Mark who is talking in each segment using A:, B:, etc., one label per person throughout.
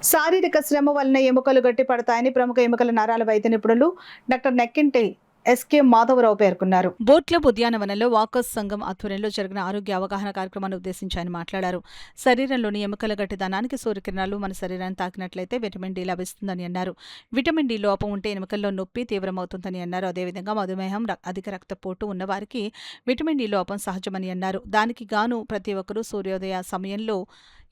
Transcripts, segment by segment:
A: శారీరక శ్రమ వలన ఎముకలు గట్టిపడతాయని ప్రముఖ ఎముకల నరాల వైద్య నిపుణులు డాక్టర్ నెక్కింటి ఎస్కే మాధవరావు పేర్కొన్నారు. బోట్ క్లబ్ ఉద్యానవనంలో వాకర్స్ సంఘం ఆధ్వర్యంలో జరిగిన ఆరోగ్య అవగాహన కార్యక్రమాన్ని ఉద్దేశించి ఆయన మాట్లాడారు. శరీరంలోని ఎముకల గట్టిదనానికి సూర్యకిరణాలు మన శరీరాన్ని తాకినట్లయితే విటమిన్ డి లభిస్తుందని అన్నారు. విటమిన్ డి లోపం ఉంటే ఎముకల్లో నొప్పి తీవ్రమవుతుందని అన్నారు. అదేవిధంగా మధుమేహం, అధిక రక్తపోటు ఉన్నవారికి విటమిన్ డి లోపం సహజమని అన్నారు. దానికి గాను ప్రతి ఒక్కరూ సూర్యోదయ సమయంలో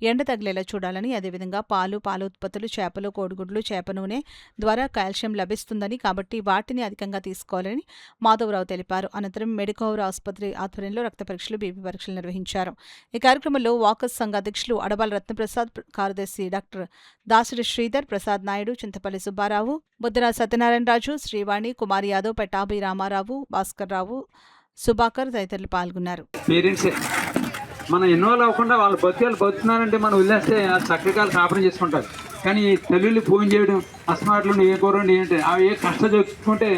A: ఎండ తగిలేలా చూడాలని, అదేవిధంగా పాలు, పాల ఉత్పత్తులు, చేపలు, కోడిగుడ్లు, చేప నూనె ద్వారా కాల్షియం లభిస్తుందని, కాబట్టి వాటిని అధికంగా తీసుకోవాలని మాధవరావు తెలిపారు. అనంతరం మెడికవర్ ఆసుపత్రి ఆధ్వర్యంలో రక్త పరీక్షలు, బీపీ పరీక్షలు నిర్వహించారు. ఈ కార్యక్రమంలో వాకర్స్ సంఘ అధ్యక్షులు అడబాల రత్నప్రసాద్, కార్యదర్శి డాక్టర్ దాసరి శ్రీధర్, ప్రసాద్ నాయుడు, చింతపల్లి సుబ్బారావు, బుద్ధరా సత్యనారాయణరాజు, శ్రీవాణి, కుమారి యాదవ్, పట్టాభి రామారావు, భాస్కర్ రావు, సుభాకర్ తదితరులు పాల్గొన్నారు.
B: మనం ఇన్వాల్వ్ అవ్వకుండా వాళ్ళ బతుకుతున్నారంటే మనం వదిలేస్తే చక్కగా కాపురం చేసుకుంటారు. కానీ తల్లుళ్ళు ఫోన్ చేయడం, అస్మాట్లు ఏ కూరండి ఏంటి అవి ఏ కష్టం చెప్పుకుంటే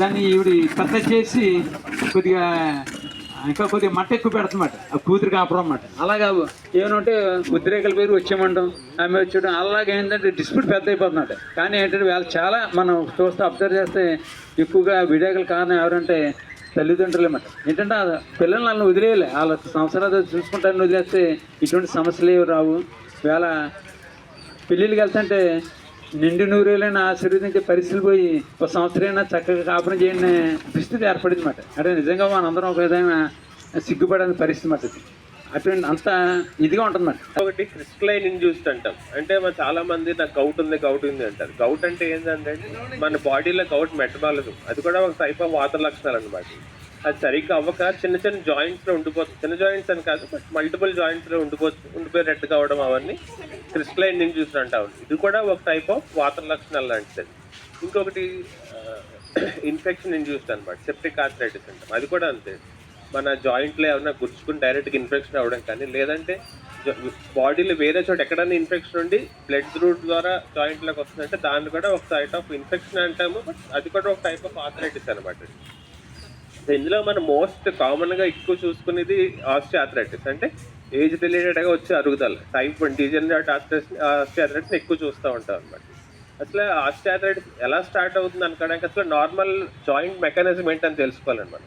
B: దాన్ని ఈవిడి కథ చేసి కొద్దిగా మట్ట ఎక్కువ పెడుతున్నమాట ఆ కూతురు కాపురం అన్నమాట. అలాగా ఏమంటే ఉద్రేకల పేరు వచ్చేయమంటాం, ఆమె వచ్చేయడం, అలాగే ఏంటంటే డిస్ప్యూట్ పెద్ద అయిపోతున్నట్టు. కానీ ఏంటంటే వాళ్ళు చాలా మనం చూస్తే అబ్జర్వ్ చేస్తే ఎక్కువగా విడాకుల కారణం ఎవరంటే తల్లిదండ్రులు అన్నమాట. ఏంటంటే పిల్లల్ని వాళ్ళని వదిలేయాలి, వాళ్ళ సంవత్సరాలు చూసుకుంటారని వదిలేస్తే ఇటువంటి సమస్యలు ఏవి రావు. వేళ పెళ్ళిళ్ళకి వెళ్తుంటే నిండు నూరేళ్ళైనా ఆశీర్వదించే పరిస్థితులు పోయి ఒక సంవత్సరమైనా చక్కగా కాపురం చేయని పరిస్థితి ఏర్పడింది అన్నమాట. అంటే నిజంగా మనందరం ఒక విధంగా సిగ్గుపడని పరిస్థితి అన్నమాట. అటువంటి అంత ఇదిగా ఉంటుందన్నమాట.
C: ఒకటి క్రిస్టలైన్ ఇండ్యూస్డ్ అంటాం. అంటే మన చాలా మంది నాకు గౌట్ ఉంది అంటారు. గౌట్ అంటే ఏంటంటే మన బాడీలో గౌట్ మెటబాలిజం, అది కూడా ఒక టైప్ ఆఫ్ వాతర లక్షణాలు అనమాట. అది సరిగ్గా అవ్వక చిన్న చిన్న జాయింట్స్లో ఉండిపోతుంది. చిన్న జాయింట్స్ అని కాదు, బట్ మల్టిపుల్ జాయింట్స్లో ఉండిపోయి రెడ్ కావడం, అవన్నీ క్రిస్టలైన్ ఇండ్యూస్డ్ అంటాం. ఇది కూడా ఒక టైప్ ఆఫ్ వాతర లక్షణాలు లాంటిది. ఇంకొకటి ఇన్ఫెక్షన్ ఇండ్యూస్డ్ అనమాట, సెప్టిక్ ఆర్థరైటిస్ అంటాం. అది కూడా అంతే, మన జాయింట్లో ఏమన్నా గుర్చుకుని డైరెక్ట్గా ఇన్ఫెక్షన్ అవ్వడం కానీ, లేదంటే బాడీలో వేరే చోట ఎక్కడైనా ఇన్ఫెక్షన్ ఉండి బ్లడ్ రూట్ ద్వారా జాయింట్లోకి వస్తుందంటే దాన్ని కూడా ఒక టైప్ ఆఫ్ ఇన్ఫెక్షన్ అంటాము. బట్ అది కూడా ఒక టైప్ ఆఫ్ ఆర్థరైటిస్ అనమాట. ఇందులో మనం మోస్ట్ కామన్గా ఎక్కువ చూసుకునేది ఆస్టియోఆర్థరైటిస్, అంటే ఏజ్ రిలేటెడ్గా వచ్చే అరుగుదల. టైప్ 1 డీజనరేటివ్ ఆస్టియోఆర్థరైటిస్ ఎక్కువ చూస్తూ ఉంటాం అనమాట. అసలు ఆస్టియోఆర్థరైటిస్ ఎలా స్టార్ట్ అవుతుంది అనుకోవడానికి అసలు నార్మల్ జాయింట్ మెకానిజం ఏంటని తెలుసుకోవాలండి మనం.